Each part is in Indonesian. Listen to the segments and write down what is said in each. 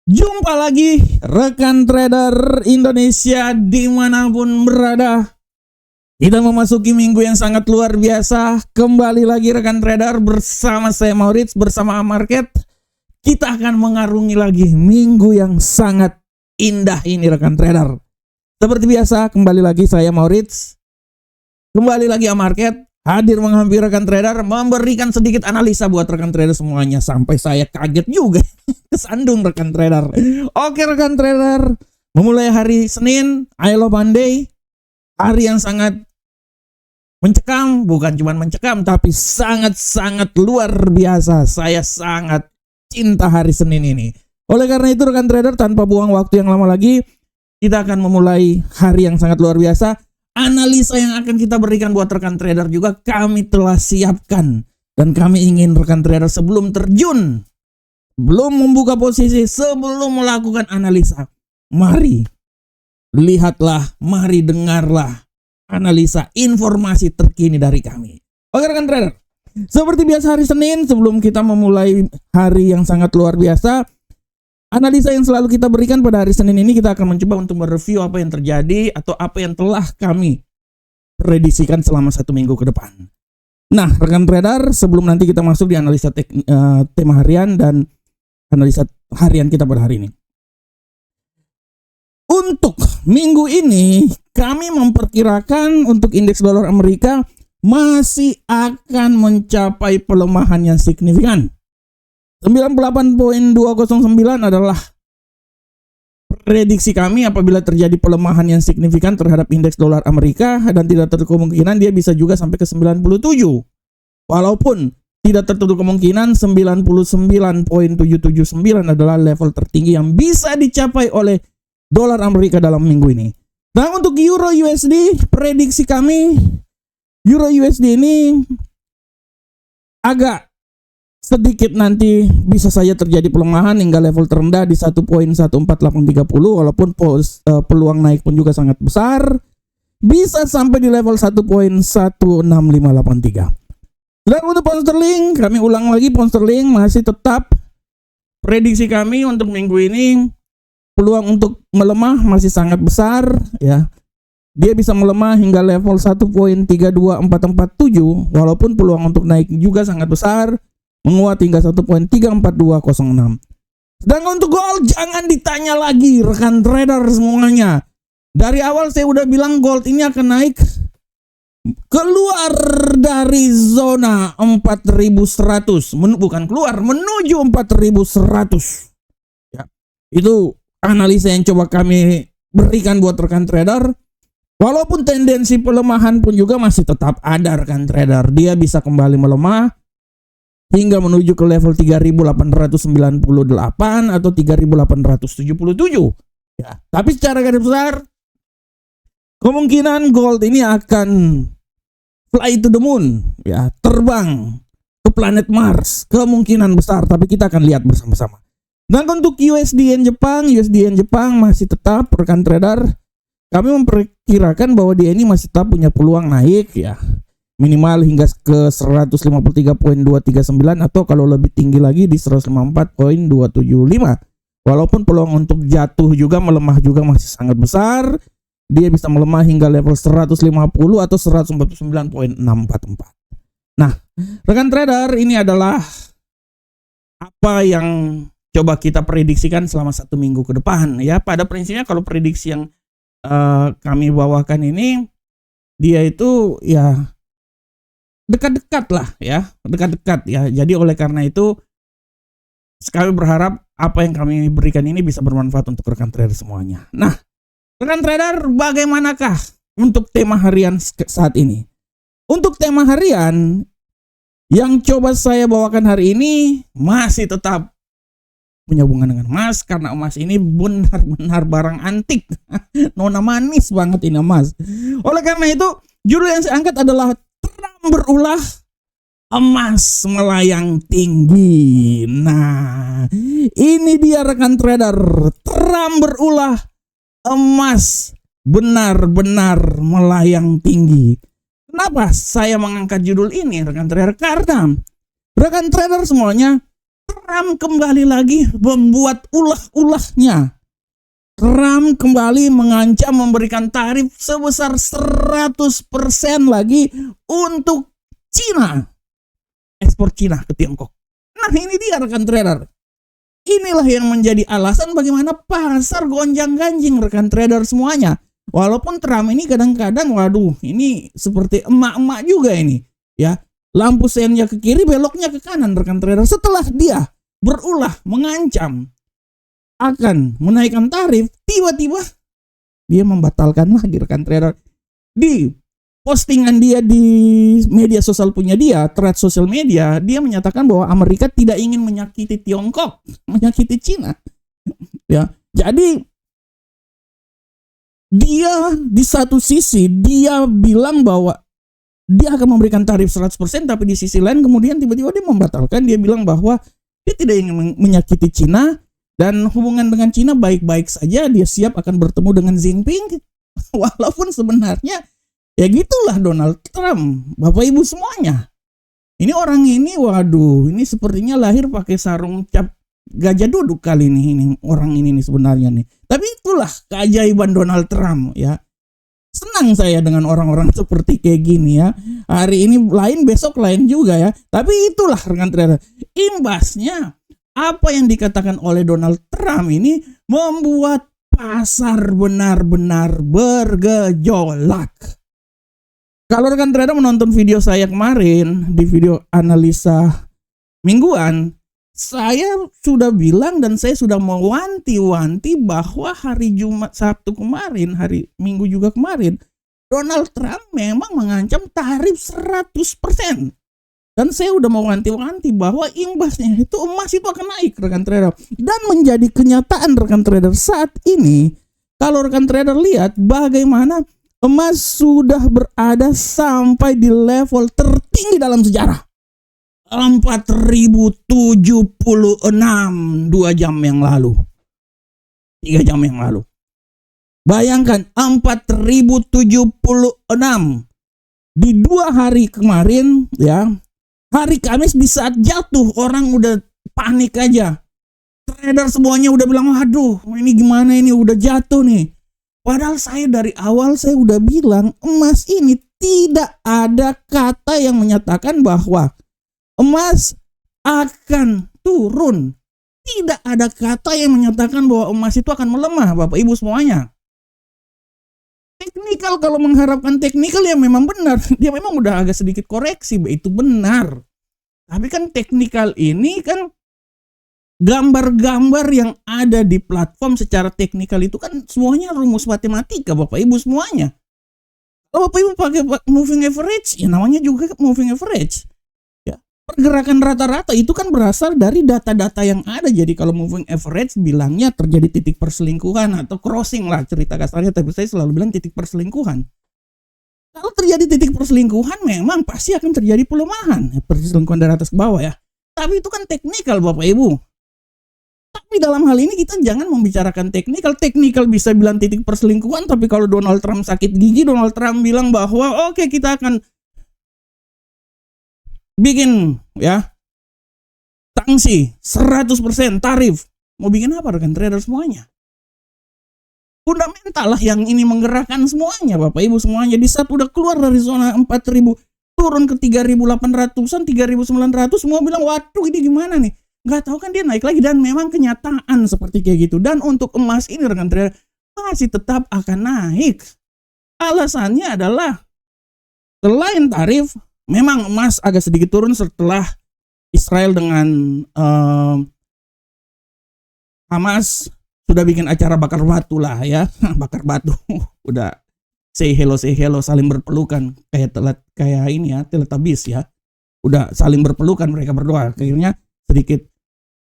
Jumpa lagi rekan trader Indonesia dimanapun berada. Kita memasuki minggu yang sangat luar biasa. Kembali lagi rekan trader bersama saya Maurits bersama Market. Kita akan mengarungi lagi minggu yang sangat indah ini rekan trader. Seperti biasa kembali lagi saya Maurits. Kembali lagi Market. Hadir menghampiri rekan trader, memberikan sedikit analisa buat rekan trader semuanya. Sampai saya kaget juga, kesandung rekan trader. Oke rekan trader, memulai hari Senin, I love Monday. Hari yang sangat mencekam, bukan cuma mencekam, tapi sangat-sangat luar biasa. Saya sangat cinta hari Senin ini. Oleh karena itu rekan trader, tanpa buang waktu yang lama lagi, kita akan memulai hari yang sangat luar biasa. Analisa yang akan kita berikan buat rekan trader juga kami telah siapkan. Dan kami ingin rekan trader sebelum terjun, belum membuka posisi, sebelum melakukan analisa, mari lihatlah, mari dengarlah analisa informasi terkini dari kami. Oke rekan trader, seperti biasa hari Senin sebelum kita memulai hari yang sangat luar biasa, analisa yang selalu kita berikan pada hari Senin ini, kita akan mencoba untuk mereview apa yang terjadi atau apa yang telah kami prediksikan selama satu minggu ke depan. Nah, rekan trader, sebelum nanti kita masuk di analisa tema harian dan analisa harian kita pada hari ini. Untuk minggu ini, kami memperkirakan untuk indeks dolar Amerika masih akan mencapai pelemahan yang signifikan. 98.209 adalah prediksi kami apabila terjadi pelemahan yang signifikan terhadap indeks dolar Amerika, dan tidak tertutup kemungkinan dia bisa juga sampai ke 97. Walaupun tidak tertutup kemungkinan 99.779 adalah level tertinggi yang bisa dicapai oleh dolar Amerika dalam minggu ini. Nah, untuk Euro USD, prediksi kami Euro USD ini agak sedikit nanti bisa saja terjadi pelemahan hingga level terendah di 1.14830, walaupun peluang naik pun juga sangat besar, bisa sampai di level 1.16583. Dan untuk pound sterling, kami ulang lagi, pound sterling masih tetap prediksi kami untuk minggu ini peluang untuk melemah masih sangat besar ya. Dia bisa melemah hingga level 1.32447, walaupun peluang untuk naik juga sangat besar, menguat hingga 1.34206. Sedangkan untuk gold jangan ditanya lagi rekan trader semuanya. Dari awal saya udah bilang gold ini akan naik keluar dari zona 4100, bukan keluar, menuju 4100. Ya, itu analisa yang coba kami berikan buat rekan trader. Walaupun tendensi pelemahan pun juga masih tetap ada rekan trader. Dia bisa kembali melemah hingga menuju ke level 3.898 atau 3.877 ya. Tapi secara garis besar kemungkinan gold ini akan fly to the moon ya, terbang ke planet Mars, kemungkinan besar, tapi kita akan lihat bersama-sama. Dan untuk USD Jepang masih tetap rekan trader, kami memperkirakan bahwa dia ini masih tetap punya peluang naik ya, minimal hingga ke 153.239 atau kalau lebih tinggi lagi di 154.275. Walaupun peluang untuk jatuh juga melemah juga masih sangat besar. Dia bisa melemah hingga level 150 atau 149.644. Nah, rekan trader, ini adalah apa yang coba kita prediksikan selama satu minggu ke depan ya. Pada prinsipnya kalau prediksi yang kami bawakan ini, dia itu ya dekat-dekat lah ya, dekat-dekat ya. Jadi oleh karena itu kami berharap apa yang kami berikan ini bisa bermanfaat untuk rekan trader semuanya. Nah, rekan trader, bagaimanakah untuk tema harian saat ini? Untuk tema harian yang coba saya bawakan hari ini masih tetap punya hubungan dengan emas, karena emas ini benar-benar barang antik. Nona manis banget ini emas. Oleh karena itu, judul yang saya angkat adalah Trump berulah, emas melayang tinggi. Nah, ini dia rekan trader. Trump berulah, emas benar-benar melayang tinggi. Kenapa saya mengangkat judul ini rekan trader? Karena rekan trader semuanya, Trump kembali lagi membuat ulah-ulahnya. Trump kembali mengancam memberikan tarif sebesar 100% lagi untuk Cina. Ekspor Cina ke Tiongkok. Nah ini dia rekan trader. Inilah yang menjadi alasan bagaimana pasar gonjang-ganjing rekan trader semuanya. Walaupun Trump ini kadang-kadang waduh ini seperti emak-emak juga ini. Ya, lampu sennya ke kiri beloknya ke kanan rekan trader. Setelah dia berulah mengancam akan menaikkan tarif, tiba-tiba dia membatalkan lagi rekan trader. Di postingan dia di media sosial punya dia, thread sosial media, dia menyatakan bahwa Amerika tidak ingin menyakiti Tiongkok, menyakiti Cina. Ya, jadi dia di satu sisi dia bilang bahwa dia akan memberikan tarif 100%, tapi di sisi lain kemudian tiba-tiba dia membatalkan. Dia bilang bahwa dia tidak ingin menyakiti Cina dan hubungan dengan Cina baik-baik saja. Dia siap akan bertemu dengan Xi Jinping. Walaupun sebenarnya ya gitulah Donald Trump, Bapak Ibu semuanya. Ini orang ini, waduh, ini sepertinya lahir pakai sarung cap gajah duduk kali ini orang ini nih sebenarnya nih. Tapi itulah keajaiban Donald Trump ya. Senang saya dengan orang-orang seperti kayak gini ya. Hari ini lain, besok lain juga ya. Tapi itulah rekan trader. Imbasnya apa yang dikatakan oleh Donald Trump ini membuat pasar benar-benar bergejolak. Kalau rekan trader menonton video saya kemarin di video analisa mingguan, saya sudah bilang dan saya sudah mewanti-wanti bahwa hari Jumat, Sabtu kemarin, hari Minggu juga kemarin, Donald Trump memang mengancam tarif 100%. Dan saya udah mewanti-wanti bahwa imbasnya itu emas itu akan naik rekan trader. Dan menjadi kenyataan rekan trader saat ini, kalau rekan trader lihat bagaimana emas sudah berada sampai di level tertinggi dalam sejarah. 4.076 2 jam yang lalu. 3 jam yang lalu. Bayangkan 4.076 di 2 hari kemarin ya. Hari Kamis di saat jatuh orang udah panik aja. Trader semuanya udah bilang, waduh ini gimana ini udah jatuh nih. Padahal saya dari awal saya udah bilang emas ini tidak ada kata yang menyatakan bahwa emas akan turun. Tidak ada kata yang menyatakan bahwa emas itu akan melemah Bapak Ibu semuanya. Teknikal, kalau mengharapkan teknikal ya memang benar. Dia memang udah agak sedikit koreksi, itu benar. Tapi kan teknikal ini kan gambar-gambar yang ada di platform secara teknikal itu kan semuanya rumus matematika Bapak Ibu semuanya. Kalau Bapak Ibu pakai moving average, ya namanya juga moving average. Ya, pergerakan rata-rata itu kan berasal dari data-data yang ada. Jadi kalau moving average bilangnya terjadi titik perselingkuhan atau crossing lah cerita kasarnya, tapi saya selalu bilang titik perselingkuhan. Kalau terjadi titik perselingkuhan memang pasti akan terjadi pelemahan, perselingkuhan dari atas ke bawah ya. Tapi itu kan teknikal Bapak Ibu. Tapi dalam hal ini kita jangan membicarakan teknikal. Teknikal bisa bilang titik perselingkuhan, tapi kalau Donald Trump sakit gigi, Donald Trump bilang bahwa oke, kita akan bikin ya sanksi 100% tarif. Mau bikin apa rekan trader semuanya? Fundamental lah yang ini menggerakkan semuanya Bapak Ibu semuanya. Di saat udah keluar dari zona 4.000 turun ke 3.800-an, 3.900, semua bilang waduh ini gimana nih? Nggak tahu kan dia naik lagi, dan memang kenyataan seperti kayak gitu. Dan untuk emas ini rekan trader masih tetap akan naik. Alasannya adalah selain tarif, memang emas agak sedikit turun setelah Israel dengan Hamas sudah bikin acara bakar batu lah ya. Bakar batu. Udah say hello saling berpelukan kayak ini ya, Teletubbies ya. Udah saling berpelukan mereka berdua. Akhirnya sedikit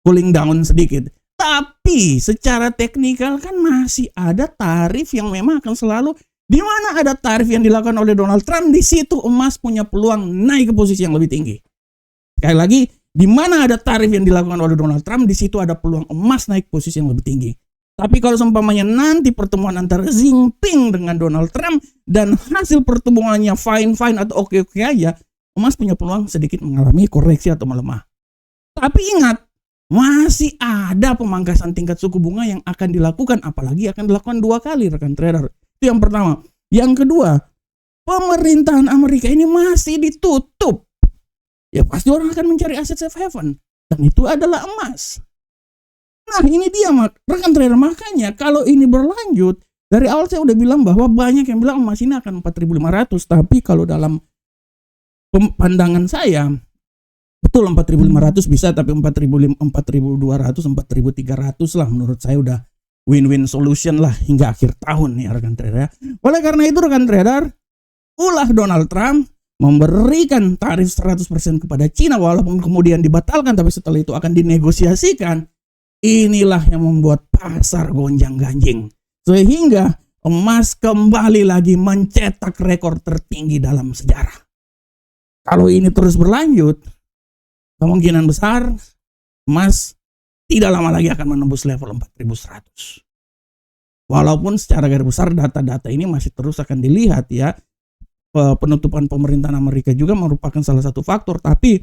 cooling down sedikit. Tapi secara teknikal kan masih ada tarif yang memang akan selalu, di mana ada tarif yang dilakukan oleh Donald Trump, di situ emas punya peluang naik ke posisi yang lebih tinggi. Sekali lagi, di mana ada tarif yang dilakukan oleh Donald Trump, di situ ada peluang emas naik posisi yang lebih tinggi. Tapi kalau seumpamanya nanti pertemuan antara Xi Jinping dengan Donald Trump dan hasil pertemuannya fine atau oke aja, emas punya peluang sedikit mengalami koreksi atau melemah. Tapi ingat, masih ada pemangkasan tingkat suku bunga yang akan dilakukan, apalagi akan dilakukan 2 kali rekan trader. Itu yang pertama. Yang kedua, pemerintahan Amerika ini masih ditutup. Ya pasti orang akan mencari aset safe haven, dan itu adalah emas. Nah ini dia rekan trader, makanya kalau ini berlanjut, dari awal saya udah bilang bahwa banyak yang bilang emas ini akan 4.500, tapi kalau dalam pandangan saya, betul 4.500 bisa, tapi 4.200, 4.300 lah menurut saya udah win-win solution lah hingga akhir tahun nih rekan trader. Oleh karena itu rekan trader, ulah Donald Trump memberikan tarif 100% kepada Cina walaupun kemudian dibatalkan, tapi setelah itu akan dinegosiasikan. Inilah yang membuat pasar gonjang-ganjing, sehingga emas kembali lagi mencetak rekor tertinggi dalam sejarah. Kalau ini terus berlanjut, kemungkinan besar emas tidak lama lagi akan menembus level 4.100. Walaupun secara garis besar data-data ini masih terus akan dilihat ya. Penutupan pemerintahan Amerika juga merupakan salah satu faktor, tapi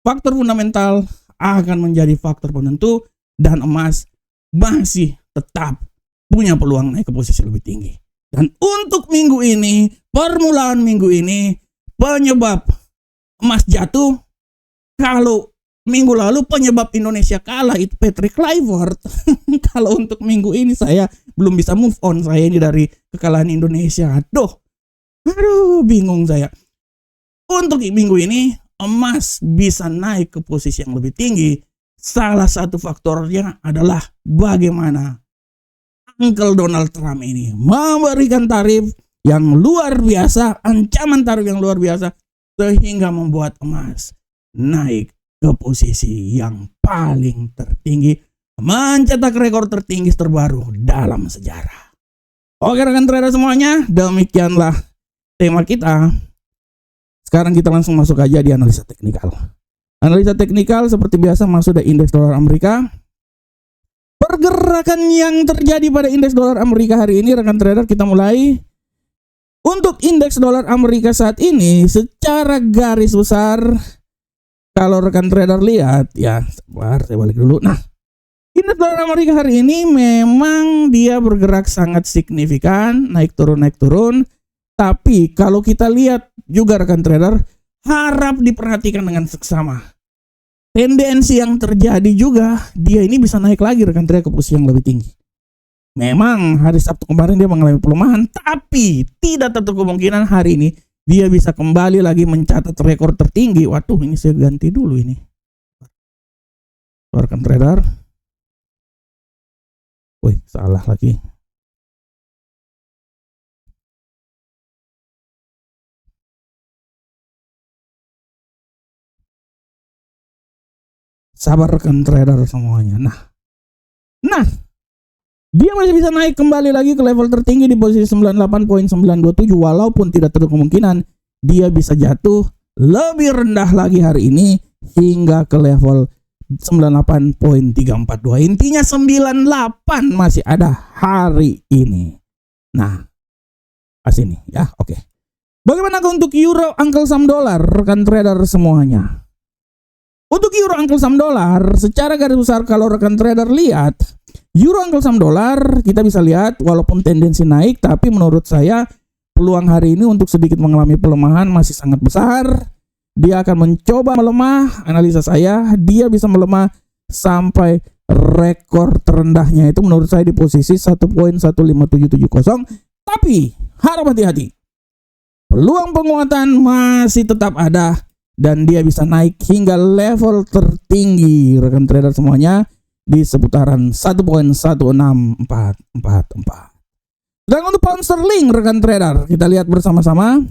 faktor fundamental akan menjadi faktor penentu, dan emas masih tetap punya peluang naik ke posisi lebih tinggi. Dan untuk minggu ini, permulaan minggu ini, penyebab emas jatuh, kalau minggu lalu penyebab Indonesia kalah itu Patrick Kluivert. Kalau untuk minggu ini saya belum bisa move on, saya ini dari kekalahan Indonesia. Aduh, bingung saya. Untuk minggu ini emas bisa naik ke posisi yang lebih tinggi. Salah satu faktornya adalah bagaimana Uncle Donald Trump ini memberikan tarif yang luar biasa, ancaman tarif yang luar biasa, sehingga membuat emas naik ke posisi yang paling tertinggi, mencetak rekor tertinggi terbaru dalam sejarah. Oke rekan trader semuanya, demikianlah tema kita. Sekarang kita langsung masuk aja di analisa teknikal. Analisa teknikal seperti biasa masuk dari indeks dolar Amerika. Pergerakan yang terjadi pada indeks dolar Amerika hari ini rekan trader, kita mulai. Untuk indeks dolar Amerika saat ini secara garis besar, kalau rekan trader lihat ya, saya balik dulu. Nah, indeks dolar Amerika hari ini memang dia bergerak sangat signifikan, naik turun. Tapi kalau kita lihat juga rekan trader, harap diperhatikan dengan seksama. Tendensi yang terjadi juga, dia ini bisa naik lagi rekan trader ke posisi yang lebih tinggi. Memang hari Sabtu kemarin dia mengalami pelemahan, tapi tidak tertutup kemungkinan hari ini dia bisa kembali lagi mencatat rekor tertinggi. Waduh, ini saya ganti dulu ini. Rekan trader. Wih, salah lagi. Sabar rekan trader semuanya. Nah, dia masih bisa naik kembali lagi ke level tertinggi di posisi 98.927, walaupun tidak tertutup kemungkinan dia bisa jatuh lebih rendah lagi hari ini hingga ke level 98.342. Intinya 98 masih ada hari ini. Nah, sini ya, oke. Bagaimana untuk euro Uncle Sam dollar rekan trader semuanya? Untuk euro Uncle Sam dollar, secara garis besar kalau rekan trader lihat, euro Uncle Sam dollar kita bisa lihat walaupun tendensi naik, tapi menurut saya peluang hari ini untuk sedikit mengalami pelemahan masih sangat besar. Dia akan mencoba melemah, analisa saya dia bisa melemah sampai rekor terendahnya itu menurut saya di posisi 1.15770. Tapi harap hati-hati, peluang penguatan masih tetap ada. Dan dia bisa naik hingga level tertinggi rekan trader semuanya di seputaran 1.16444. Dan untuk pound sterling rekan trader, kita lihat bersama-sama.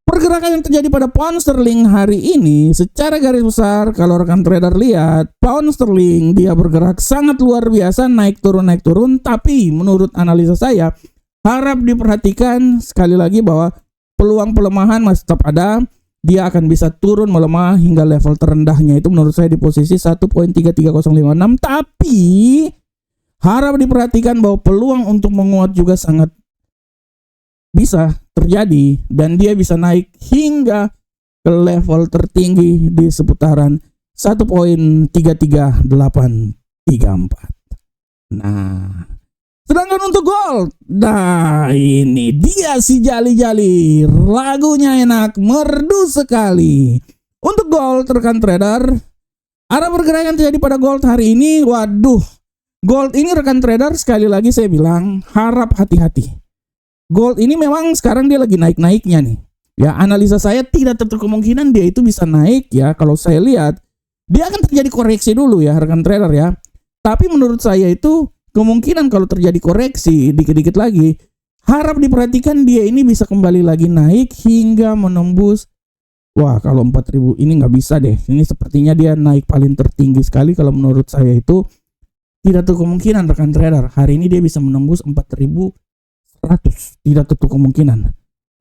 Pergerakan yang terjadi pada pound sterling hari ini secara garis besar kalau rekan trader lihat, pound sterling dia bergerak sangat luar biasa, naik turun, tapi menurut analisa saya harap diperhatikan sekali lagi bahwa peluang pelemahan masih tetap ada. Dia akan bisa turun melemah hingga level terendahnya itu menurut saya di posisi 1.33056. Tapi harap diperhatikan bahwa peluang untuk menguat juga sangat bisa terjadi. Dan dia bisa naik hingga ke level tertinggi di seputaran 1.33834. Nah, sedangkan untuk gold, nah ini dia si jali-jali, lagunya enak, merdu sekali. Untuk gold rekan trader, ada pergerakan terjadi pada gold hari ini. Waduh, gold ini rekan trader sekali lagi saya bilang harap hati-hati. Gold ini memang sekarang dia lagi naik-naiknya nih. Ya, analisa saya tidak tertutup kemungkinan dia itu bisa naik ya. Kalau saya lihat dia akan terjadi koreksi dulu ya rekan trader ya. Tapi menurut saya itu kemungkinan kalau terjadi koreksi dikit-dikit lagi, harap diperhatikan dia ini bisa kembali lagi naik hingga menembus. Wah, kalau 4.000 ini nggak bisa deh. Ini sepertinya dia naik paling tertinggi sekali. Kalau menurut saya itu tidak tertutup kemungkinan rekan trader. Hari ini dia bisa menembus 4.100. Tidak tertutup kemungkinan.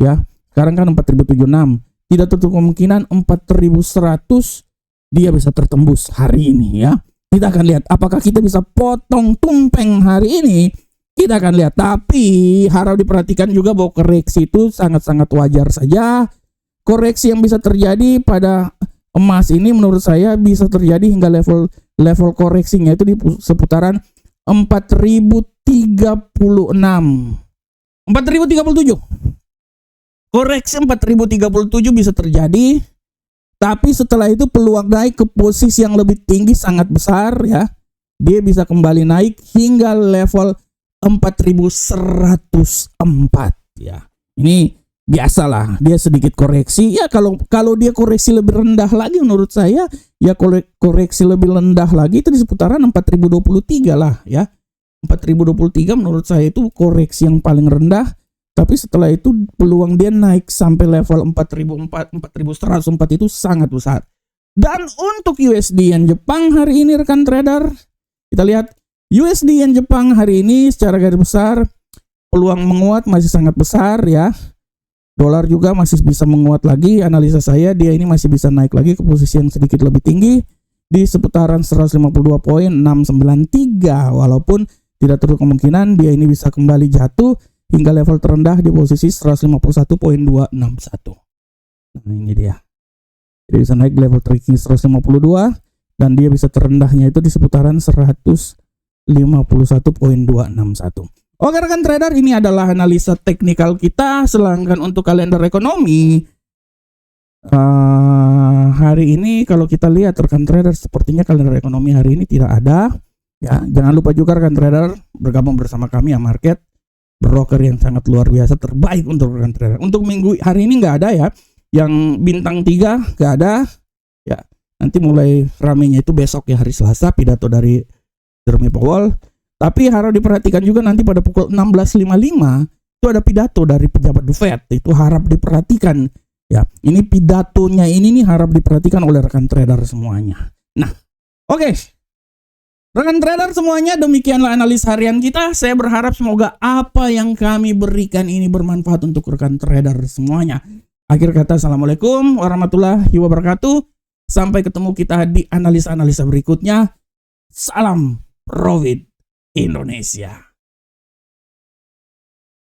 Ya, sekarang kan 4.076. Tidak tertutup kemungkinan 4.100 dia bisa tertembus hari ini ya. Kita akan lihat apakah kita bisa potong tumpeng hari ini. Kita akan lihat. Tapi harap diperhatikan juga bahwa koreksi itu sangat-sangat wajar saja. Koreksi yang bisa terjadi pada emas ini menurut saya bisa terjadi hingga level koreksinya itu di seputaran 4.036. 4.037. Koreksi 4.037 bisa terjadi. Tapi setelah itu peluang naik ke posisi yang lebih tinggi sangat besar ya. Dia bisa kembali naik hingga level 4.104 ya. Ini biasalah, dia sedikit koreksi. Ya kalau dia koreksi lebih rendah lagi menurut saya, ya koreksi lebih rendah lagi itu di seputaran 4.023 lah ya. 4.023 menurut saya itu koreksi yang paling rendah. Tapi setelah itu peluang dia naik sampai level 4.104 itu sangat besar. Dan untuk USD Yen Jepang hari ini rekan trader, kita lihat USD Yen Jepang hari ini secara garis besar peluang menguat masih sangat besar ya. Dolar juga masih bisa menguat lagi. Analisa saya dia ini masih bisa naik lagi ke posisi yang sedikit lebih tinggi di seputaran 152.693, walaupun tidak terlalu kemungkinan dia ini bisa kembali jatuh hingga level terendah di posisi 151.261. Nah ini dia. Dia bisa naik level tertinggi 152 dan dia bisa terendahnya itu di seputaran 151.261. Oke rekan trader, ini adalah analisa teknikal kita. Sedangkan untuk kalender ekonomi hari ini kalau kita lihat rekan trader, sepertinya kalender ekonomi hari ini tidak ada. Ya, jangan lupa juga rekan trader bergabung bersama kami ya Market, broker yang sangat luar biasa, terbaik untuk rekan trader. Untuk minggu hari ini nggak ada ya, yang bintang 3 nggak ada ya. Nanti mulai ramenya itu besok ya, hari Selasa, pidato dari Jerome Powell. Tapi harus diperhatikan juga nanti pada pukul 16.55 itu ada pidato dari pejabat The Fed. Itu harap diperhatikan ya. Ini pidatonya ini nih harap diperhatikan oleh rekan trader semuanya. Nah, oke. Rekan trader semuanya, demikianlah analis harian kita. Saya berharap semoga apa yang kami berikan ini bermanfaat untuk rekan trader semuanya. Akhir kata, assalamualaikum warahmatullahi wabarakatuh. Sampai ketemu kita di analisa-analisa berikutnya. Salam Profit Indonesia.